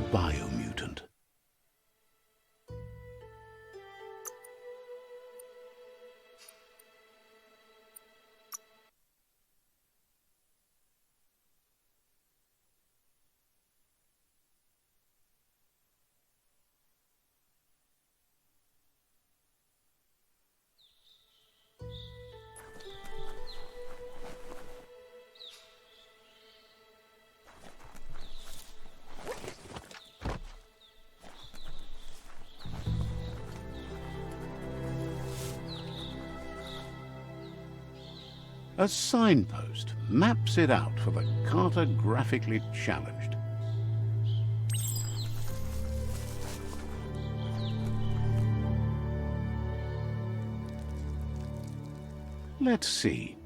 little biomutant. A signpost maps it out for the cartographically challenged. Let's see.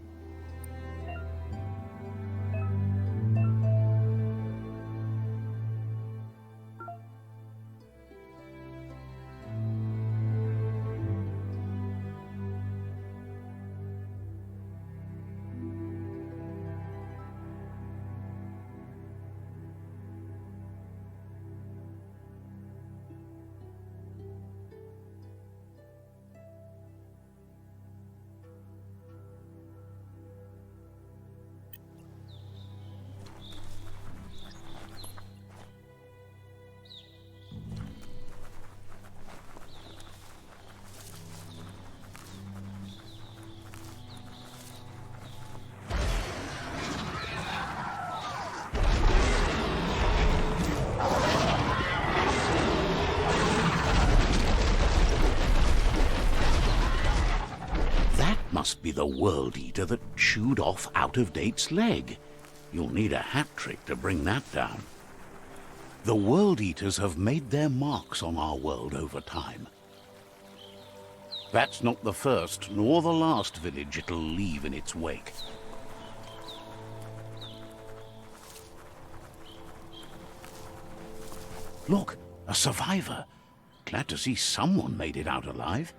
Must be the World Eater that chewed off Out-of-Date's leg. You'll need a hat trick to bring that down. The World Eaters have made their marks on our world over time. That's not the first nor the last village it'll leave in its wake. Look, a survivor. Glad to see someone made it out alive.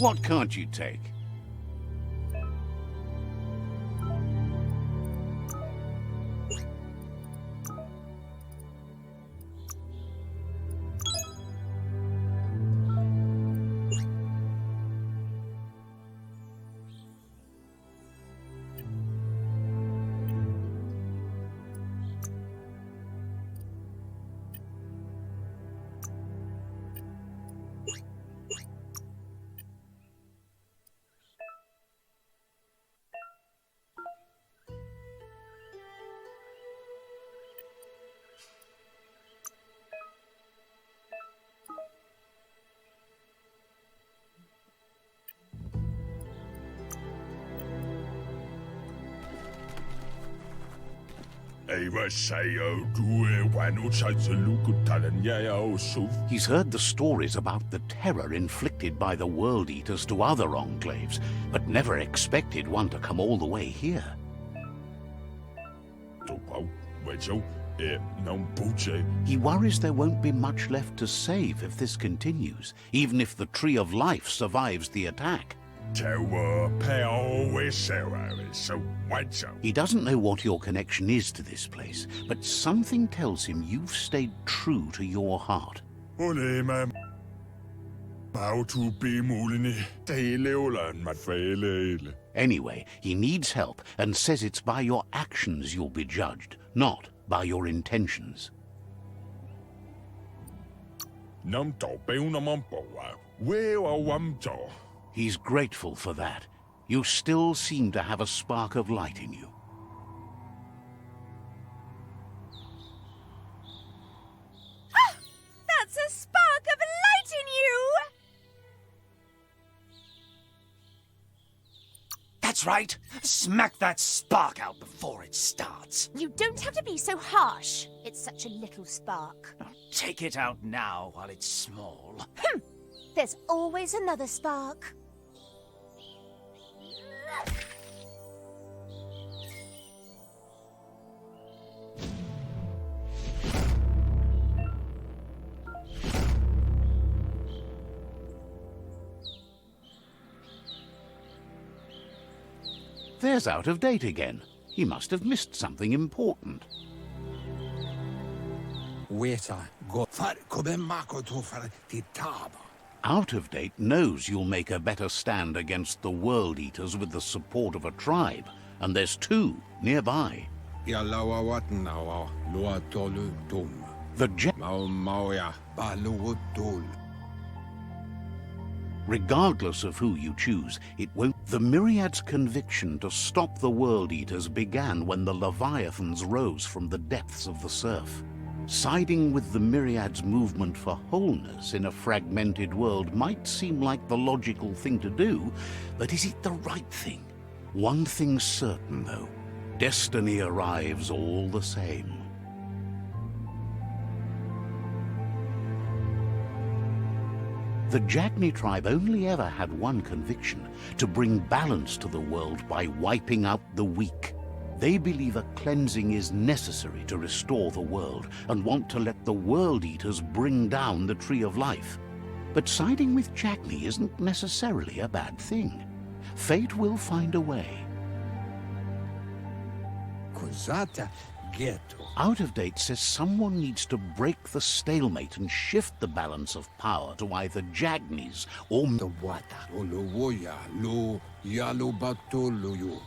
What can't you take? He's heard the stories about the terror inflicted by the World Eaters to other enclaves, but never expected one to come all the way here. He worries there won't be much left to save if this continues, even if the Tree of Life survives the attack. He doesn't know what your connection is to this place, but something tells him you've stayed true to your heart. Anyway, he needs help and says it's by your actions you'll be judged, not by your intentions. He's grateful for that. You still seem to have a spark of light in you. Ah! That's a spark of light in you! That's right. Smack that spark out before it starts. You don't have to be so harsh. It's such a little spark. Now, take it out now while it's small. There's always another spark. There's Out of Date again. He must have missed something important. Out of Date knows you'll make a better stand against the World Eaters with the support of a tribe, and there's two nearby. Regardless of who you choose, it won't. The Myriad's conviction to stop the World Eaters began when the Leviathans rose from the depths of the surf. Siding with the Myriad's movement for wholeness in a fragmented world might seem like the logical thing to do, but is it the right thing? One thing's certain, though. Destiny arrives all the same. The Jagni tribe only ever had one conviction: to bring balance to the world by wiping out the weak. They believe a cleansing is necessary to restore the world and want to let the World Eaters bring down the Tree of Life. But siding with Jagni isn't necessarily a bad thing. Fate will find a way. Out of Date says someone needs to break the stalemate and shift the balance of power to either Jagnis or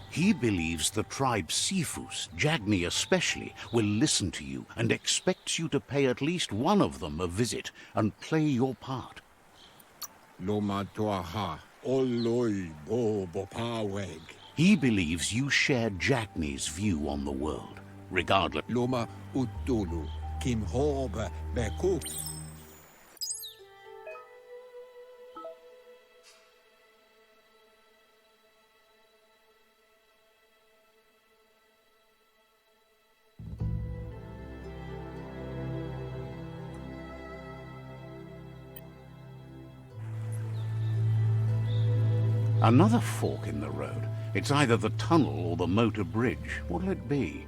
He believes the tribe Sifus, Jagni especially, will listen to you and expects you to pay at least one of them a visit and play your part. He believes you share Jagni's view on the world. Regardless. Another fork in the road. It's either the tunnel or the motor bridge. What'll it be?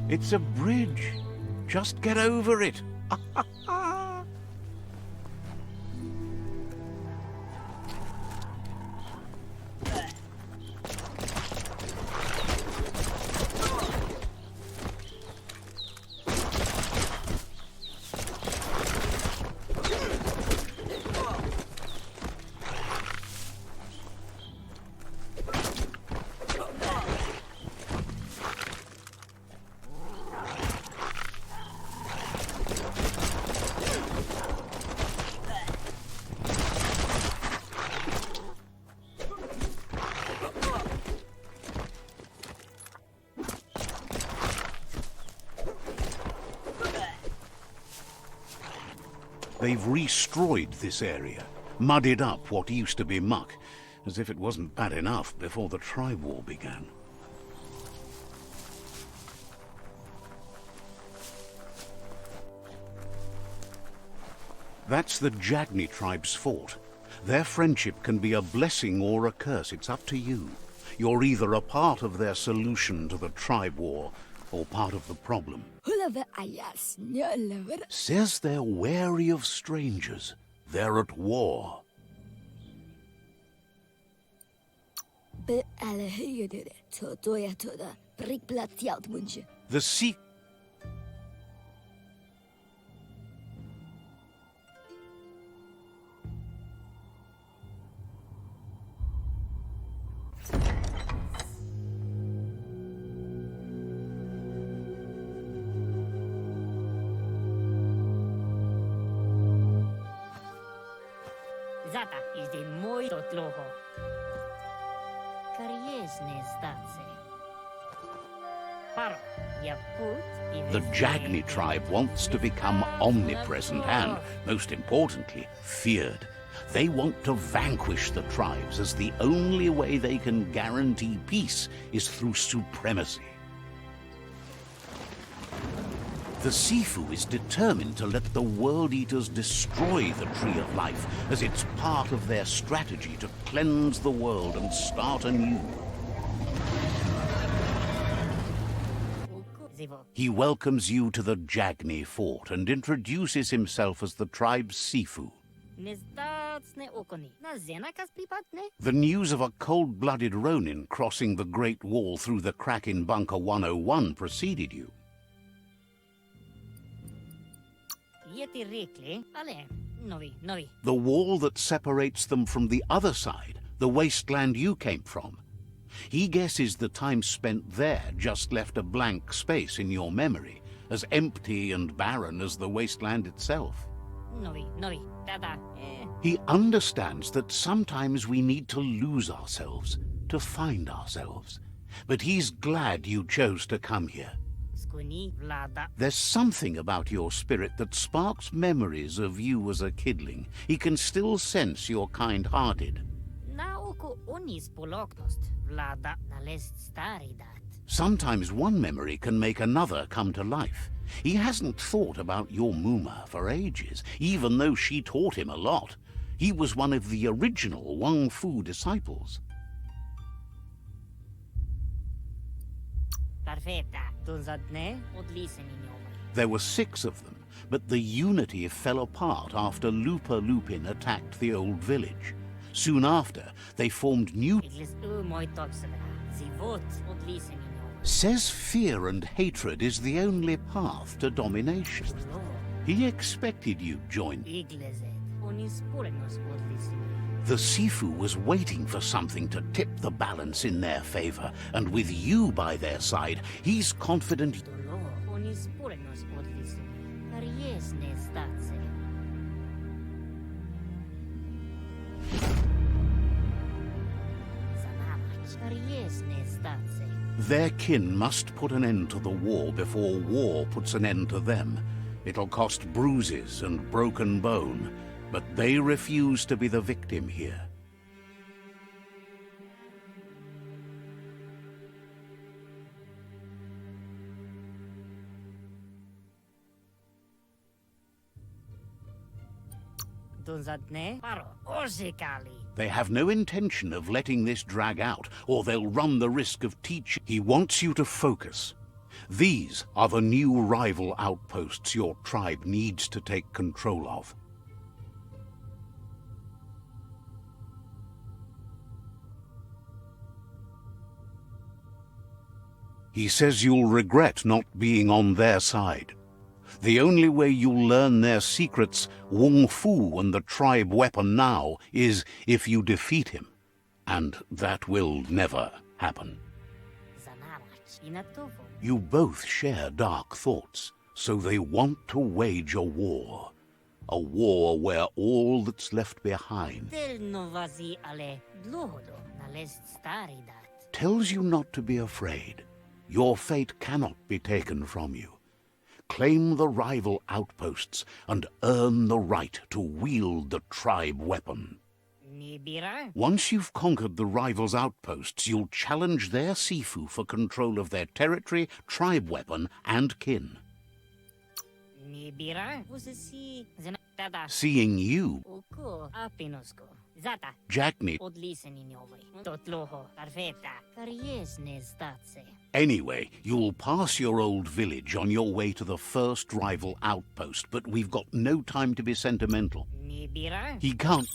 It's a bridge. Just get over it. They've restroyed this area, mudded up what used to be muck, as if it wasn't bad enough before the tribe war began. That's the Jagni tribe's fort. Their friendship can be a blessing or a curse. It's up to you. You're either a part of their solution to the tribe war, or part of the problem. Says they're wary of strangers. They're at war. The sea... Zata is the moito troho. Kariesne stace. Paro, ya put. The Jagni tribe wants to become omnipresent and, most importantly, feared. They want to vanquish the tribes, as the only way they can guarantee peace is through supremacy. The Sifu is determined to let the World Eaters destroy the Tree of Life, as it's part of their strategy to cleanse the world and start anew. Zivo. He welcomes you to the Jagni fort and introduces himself as the tribe's Sifu. Nezdatsne okoni. Na zenakas pripatne? The news of a cold-blooded Ronin crossing the Great Wall through the crack in Bunker 101 preceded you. Yeti rikli. Ale. Novi. The wall that separates them from the other side, the wasteland you came from. He guesses the time spent there just left a blank space in your memory, as empty and barren as the wasteland itself. Novi. Dada. He understands that sometimes we need to lose ourselves, to find ourselves. But he's glad you chose to come here. Skuni vlada. There's something about your spirit that sparks memories of you as a kidling. He can still sense you're kind-hearted. Na oko onis poloknost. Vlada nalest staridat. Sometimes one memory can make another come to life. He hasn't thought about your Muma for ages, even though she taught him a lot. He was one of the original Wang Fu disciples. Perfetta. Donzadne odliseninjova. There were 6 of them, but the unity fell apart after Lupa Lupin attacked the old village. Soon after, they formed new... Iglis moi toksela. Zivot odliseninjova. Says fear and hatred is the only path to domination. He expected you'd join. Iglezet. Onis purenos odliseninjova. The Sifu was waiting for something to tip the balance in their favor, and with you by their side, he's confident... Dolo. Onis purenos odliseninjova. Kariesne statse. Zanamach. Kariesne statse. Their kin must put an end to the war before war puts an end to them. It'll cost bruises and broken bone, but they refuse to be the victim here. Donzadne paro. Orzikali. They have no intention of letting this drag out, or they'll run the risk of teaching. He wants you to focus. These are the new rival outposts your tribe needs to take control of. He says you'll regret not being on their side. The only way you'll learn their secrets, Wung Fu and the tribe weapon now, is if you defeat him. And that will never happen. Zanamach. Inatovo. You both share dark thoughts, so they want to wage a war. A war where all that's left behind Del novazi ale. Dlohodo. Nalest staridat. tells you not to be afraid. Your fate cannot be taken from you. Claim the rival outposts and earn the right to wield the tribe weapon. Nibira. Once you've conquered the rivals' outposts, you'll challenge their Sifu for control of their territory, tribe weapon, and kin. Nibira. Usisi. Tada. Seeing you, Oko. Apinosko. Zata. Jagni. Odliseninjova. Totloho. Perfetta. Kariesne statse. Anyway, you'll pass your old village on your way to the first rival outpost, but we've got no time to be sentimental. Nibira. He can't...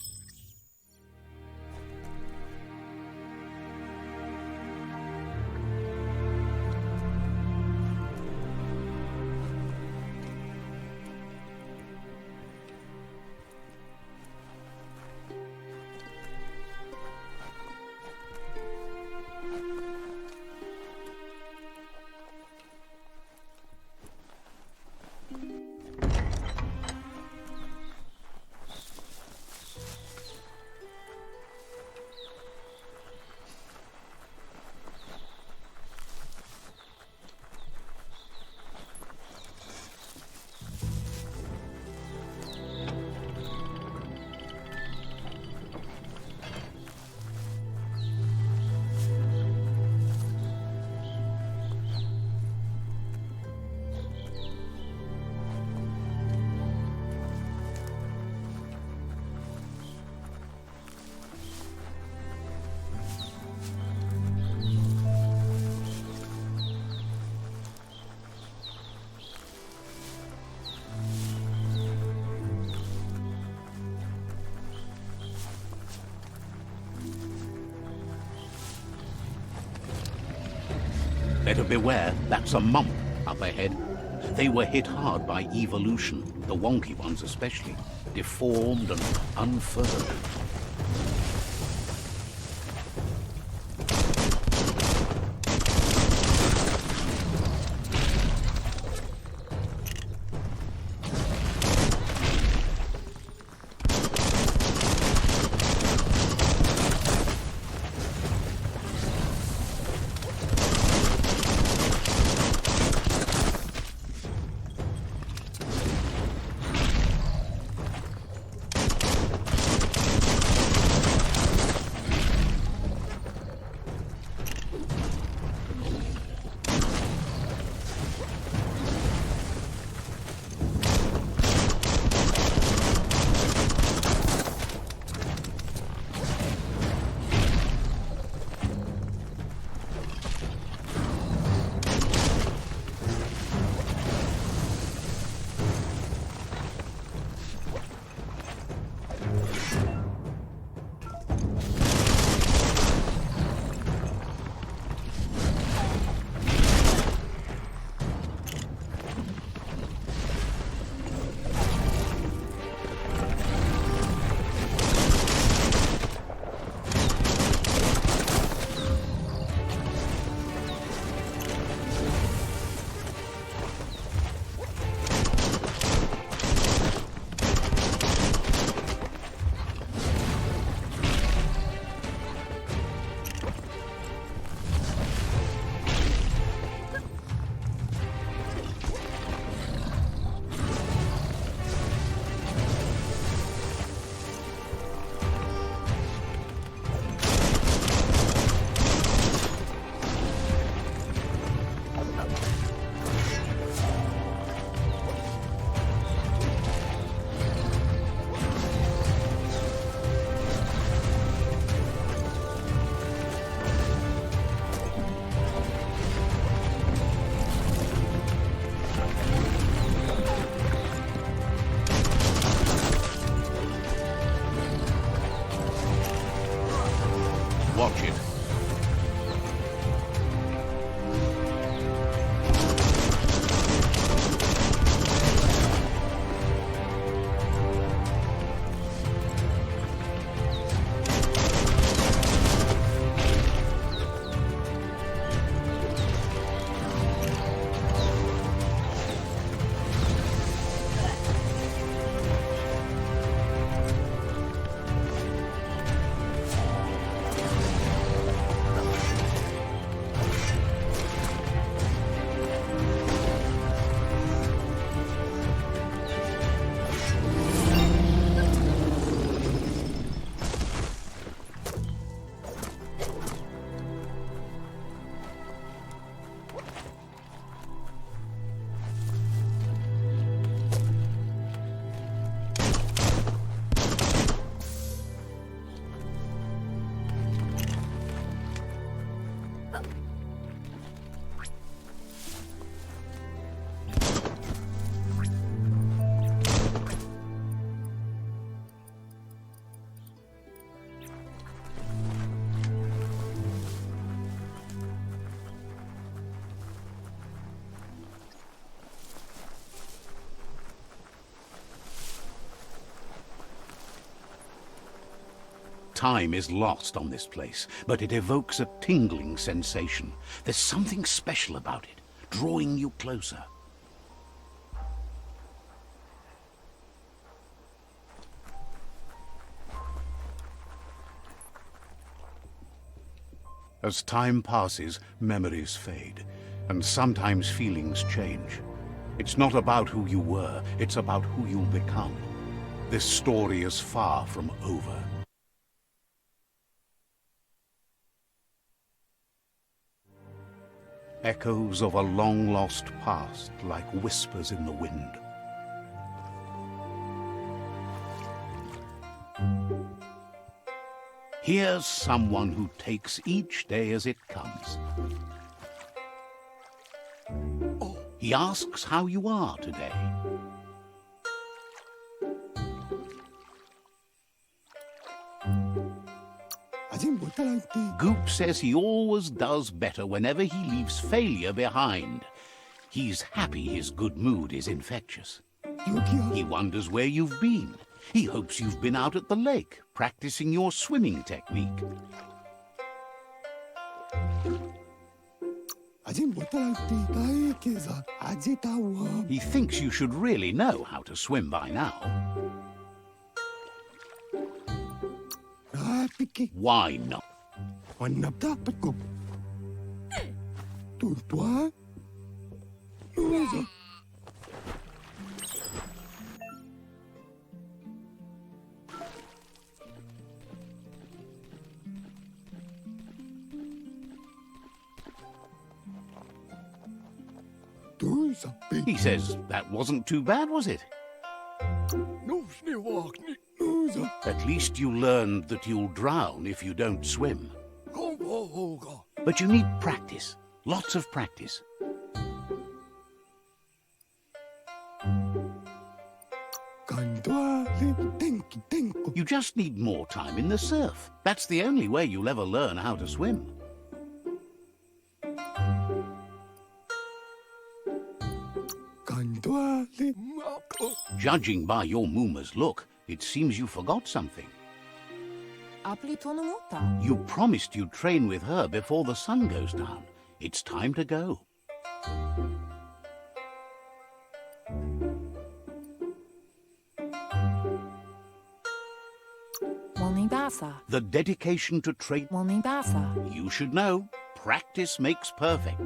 Better beware, that's a mump up ahead. They were hit hard by evolution, the wonky ones especially, deformed and unfurled. Watch it. Time is lost on this place, but it evokes a tingling sensation. There's something special about it, drawing you closer. As time passes, memories fade, and sometimes feelings change. It's not about who you were, it's about who you'll become. This story is far from over. Echoes of a long-lost past, like whispers in the wind. Here's someone who takes each day as it comes. He asks how you are today. Goop says he always does better whenever he leaves failure behind. He's happy his good mood is infectious. He wonders where you've been. He hopes you've been out at the lake, practicing your swimming technique. He thinks you should really know how to swim by now. Why not? He says that wasn't too bad, was it? At least you learned that you'll drown if you don't swim. But you need practice, lots of practice. You just need more time in the surf. That's the only way you'll ever learn how to swim. Judging by your Mooma's look, it seems you forgot something. You promised you'd train with her before the sun goes down. It's time to go. The dedication to train. You should know, practice makes perfect.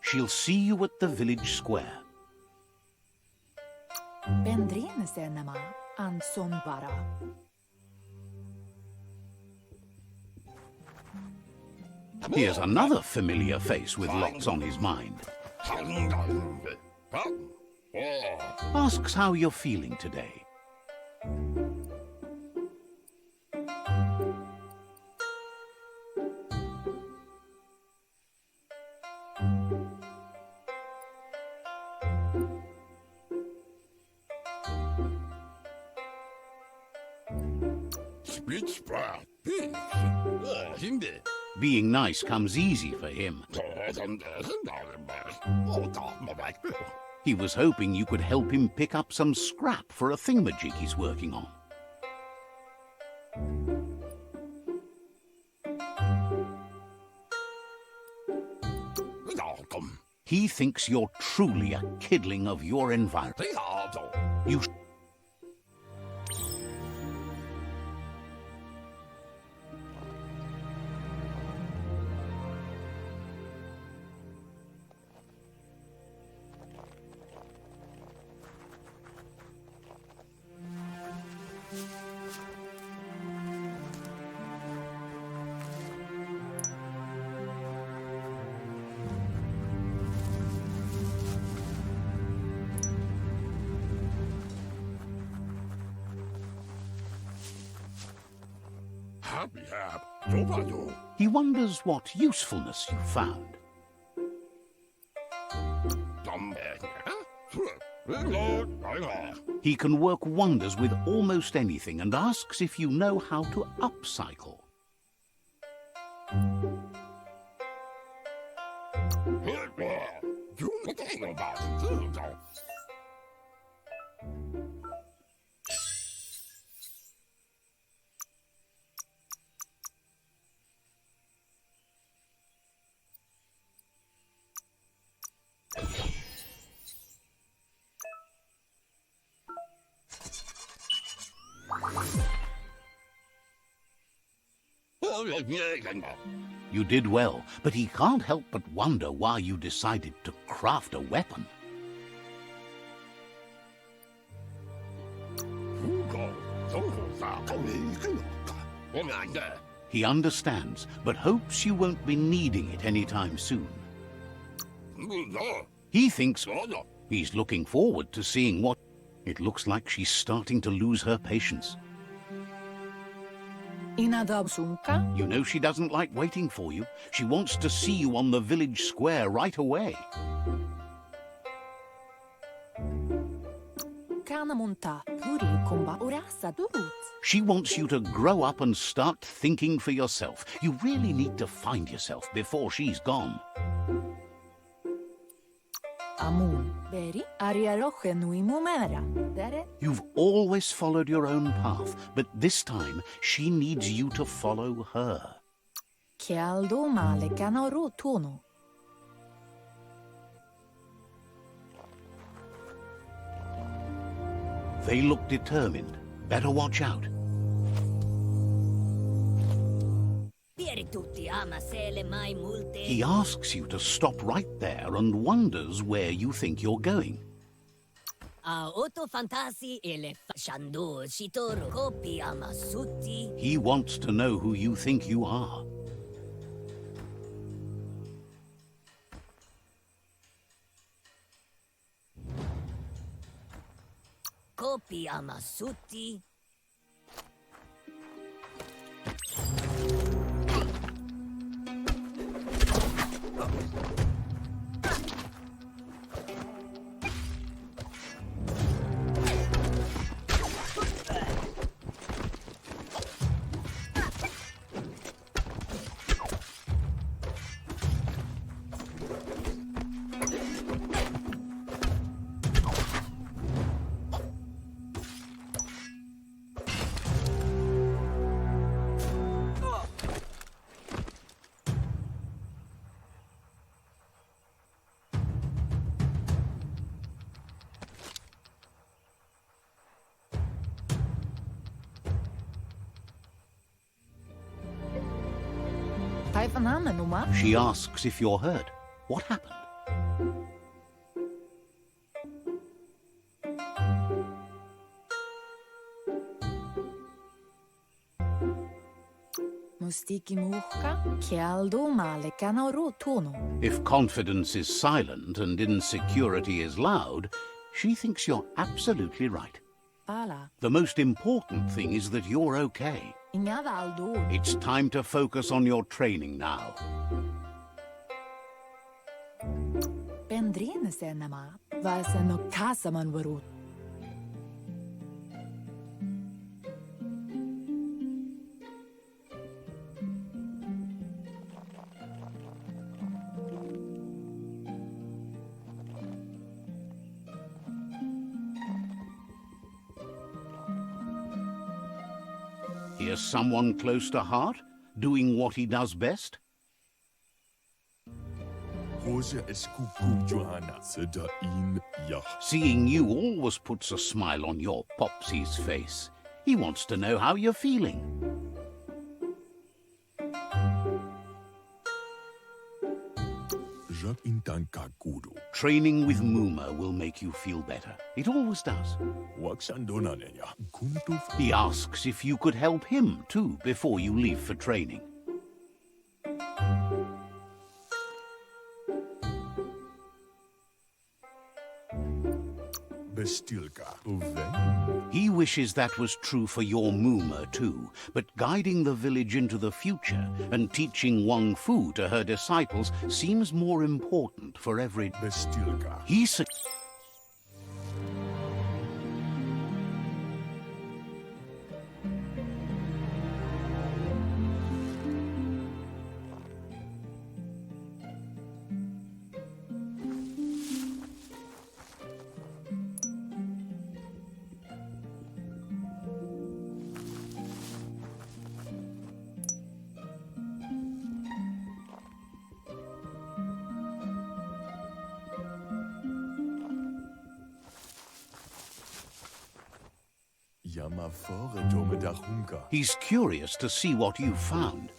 She'll see you at the village square. Here's another familiar face with lots on his mind. Asks how you're feeling today. Being nice comes easy for him. He was hoping you could help him pick up some scrap for a thingamajig he's working on. He thinks you're truly a kidling of your environment. You He wonders what usefulness you found. He can work wonders with almost anything and asks if you know how to upcycle. You did well, but he can't help but wonder why you decided to craft a weapon. He understands, but hopes you won't be needing it anytime soon. He thinks he's looking forward to seeing what... It looks like she's starting to lose her patience. You know she doesn't like waiting for you. She wants to see you on the village square right away. Sanamunta, Puri Kumba Urasa Durut. She wants you to grow up and start thinking for yourself. You really need to find yourself before she's gone. Amun, Beri, Ariaroche Nui Mumera. Dere? You've always followed your own path, but this time she needs you to follow her. Chialdo male canoro tono. They look determined. Better watch out. He asks you to stop right there and wonders where you think you're going. He wants to know who you think you are. Kopi amasuti. She asks if you're hurt. What happened? If confidence is silent and insecurity is loud, she thinks you're absolutely right. The most important thing is that you're okay. It's time to focus on your training now. Here's someone close to heart, doing what he does best. Seeing you always puts a smile on your Popsy's face. He wants to know how you're feeling. Training with Muma will make you feel better. It always does. He asks if you could help him too before you leave for training. He wishes that was true for your Muma too, but guiding the village into the future and teaching Wang Fu to her disciples seems more important for every... He He's curious to see what you've found.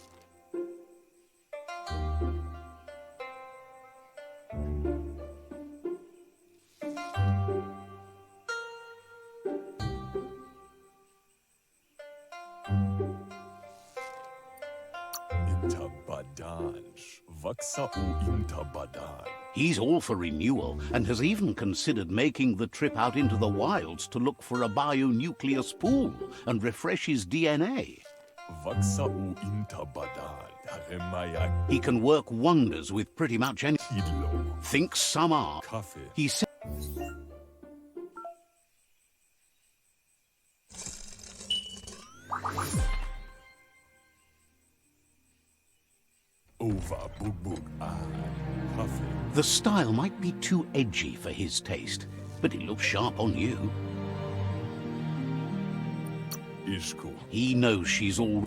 He's all for renewal and has even considered making the trip out into the wilds to look for a bionucleus pool and refresh his DNA. He can work wonders with pretty much anything. Think some are. He said The style might be too edgy for his taste, but it looks sharp on you. He knows she's all...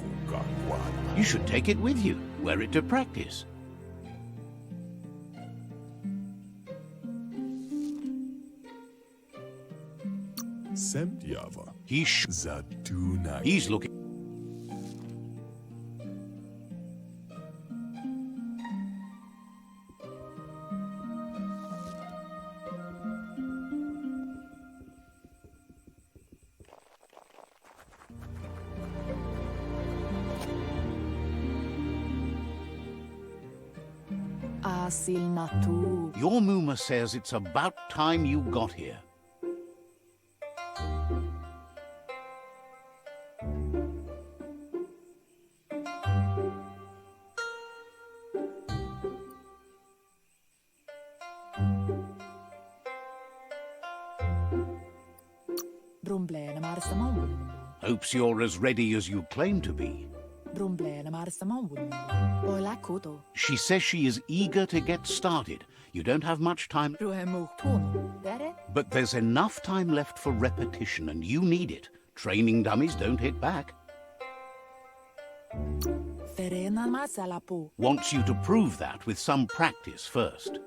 You should take it with you. Wear it to practice. He's looking... Asil natu. Your Muma says it's about time you got here. Brumblene marsamon. Hopes you're as ready as you claim to be. Brumblene marsamon. Ola koto. She says she is eager to get started. You don't have much time, Ruhemu tono. Dere. but there's enough time left for repetition, and you need it. Training dummies don't hit back. Ferena masalapo. Wants you to prove that with some practice first.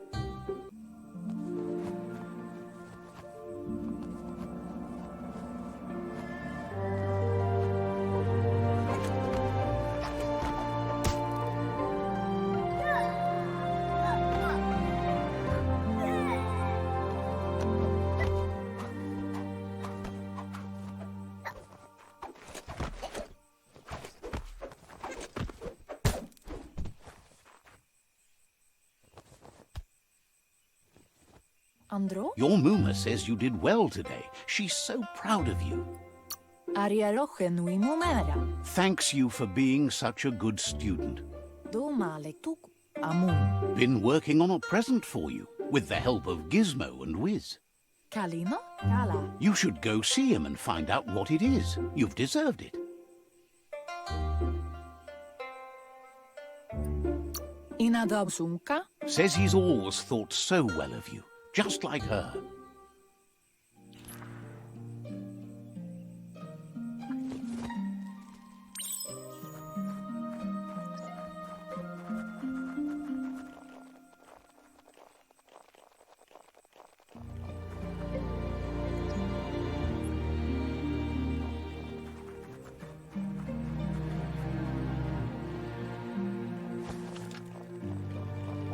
Andro. Your Muma says you did well today. She's so proud of you. Ariaroche nui mumera. Thanks you for being such a good student. Do male tuk. Amun. Been working on a present for you, with the help of Gizmo and Wiz. Kalino. Kala. You should go see him and find out what it is. You've deserved it. Inadabsunka. Says he's always thought so well of you, just like her.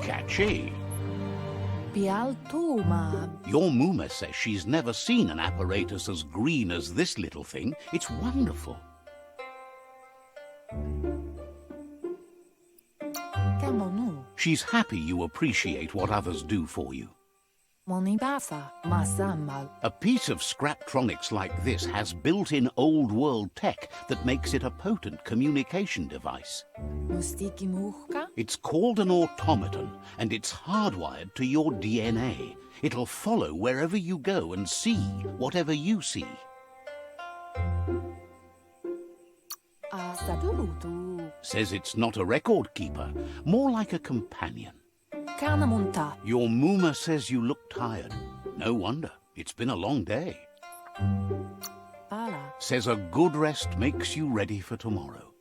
Catchy. Pialtuma. Your Muma says she's never seen an apparatus as green as this little thing. It's wonderful. Kamonu. She's happy you appreciate what others do for you. Monibasa. Masamal. A piece of Scraptronics like this has built-in old-world tech that makes it a potent communication device. Mustiki muhka. It's called an automaton, and it's hardwired to your DNA. It'll follow wherever you go and see whatever you see. Asadurutu. Says it's not a record keeper, more like a companion. Kanamunta. Your Muma says you look tired. No wonder. It's been a long day. Pala. Says a good rest makes you ready for tomorrow.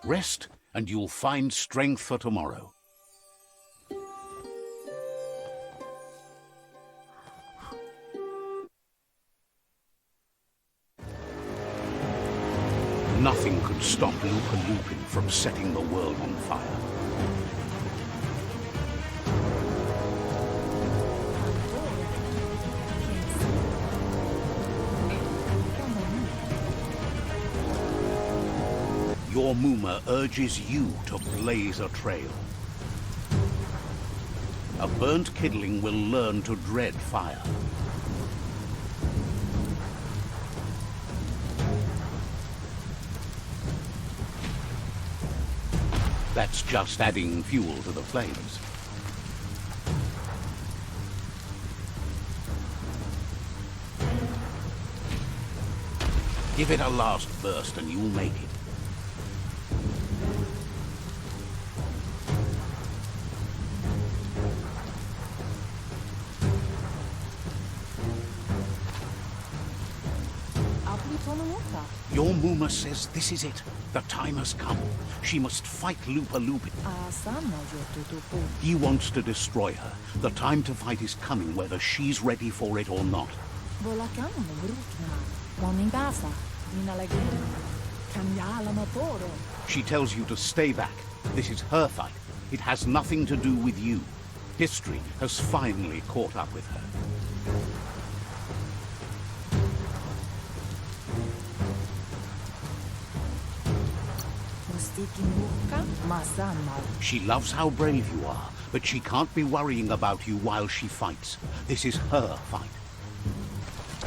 Rest, and you'll find strength for tomorrow. Nothing could stop Lupa Lupin from setting the world on fire. Your Muma urges you to blaze a trail. A burnt kidling will learn to dread fire. That's just adding fuel to the flames. Give it a last burst and you'll make it. Tonomuta. Your Muma says this is it. The time has come. She must fight Lupa Lupa. Asama yotutupu. He wants to destroy her. The time to fight is coming, whether she's ready for it or not. Volacano brutna. Monibasa. Minalagiri. Kanyala maporo. She tells you to stay back. This is her fight. It has nothing to do with you. History has finally caught up with her. She loves how brave you are, but she can't be worrying about you while she fights. This is her fight.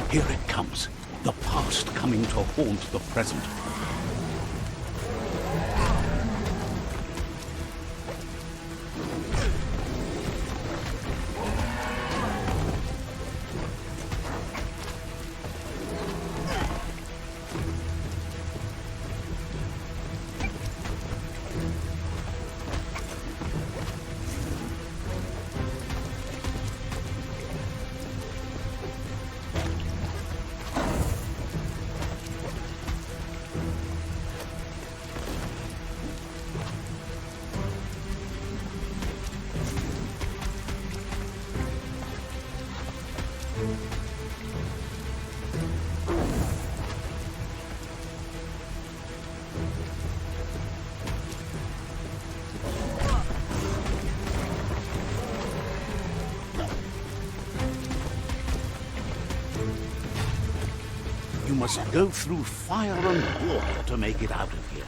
Here it comes. The past coming to haunt the present. You must go through fire and water to make it out of here.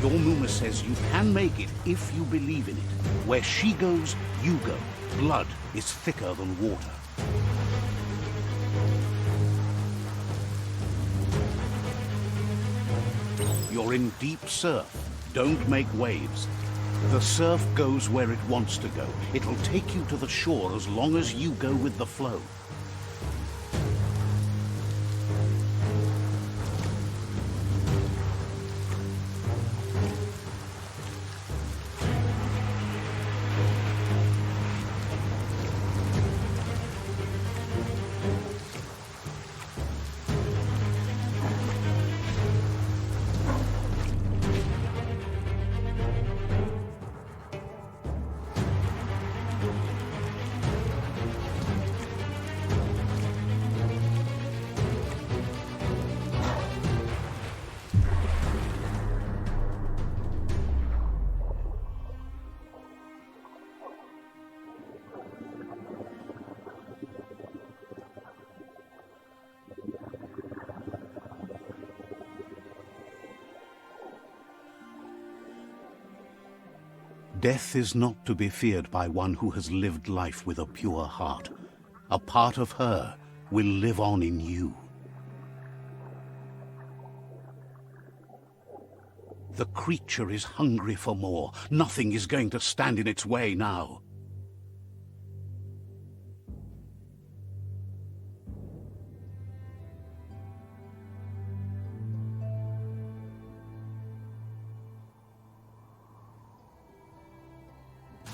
Your Muma says you can make it if you believe in it. Where she goes, you go. Blood is thicker than water. You're in deep surf. Don't make waves. The surf goes where it wants to go. It'll take you to the shore as long as you go with the flow. Death is not to be feared by one who has lived life with a pure heart. A part of her will live on in you. The creature is hungry for more. Nothing is going to stand in its way now.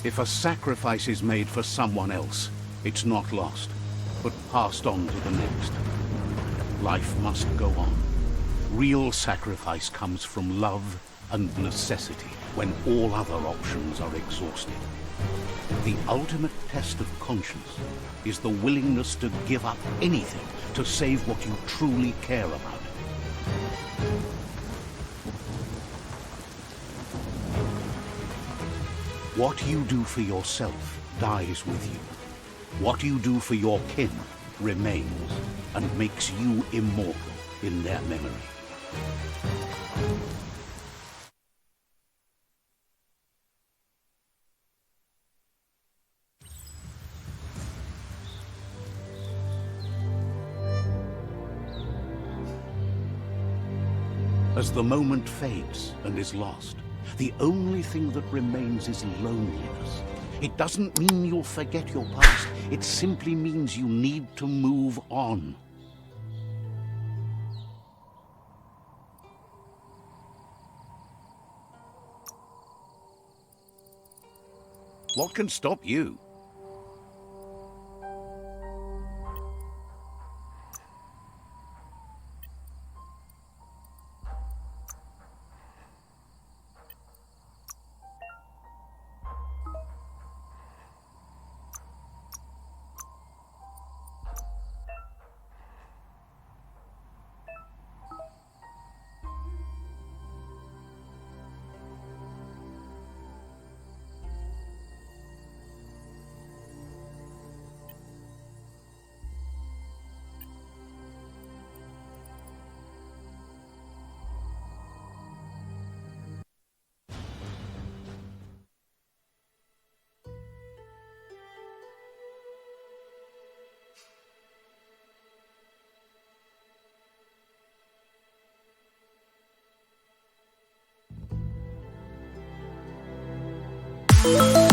If a sacrifice is made for someone else, it's not lost, but passed on to the next. Life must go on. Real sacrifice comes from love and necessity when all other options are exhausted. The ultimate test of conscience is the willingness to give up anything to save what you truly care about. What you do for yourself dies with you. What you do for your kin remains and makes you immortal in their memory. As the moment fades and is lost, the only thing that remains is loneliness. It doesn't mean you'll forget your past. It simply means you need to move on. What can stop you? you.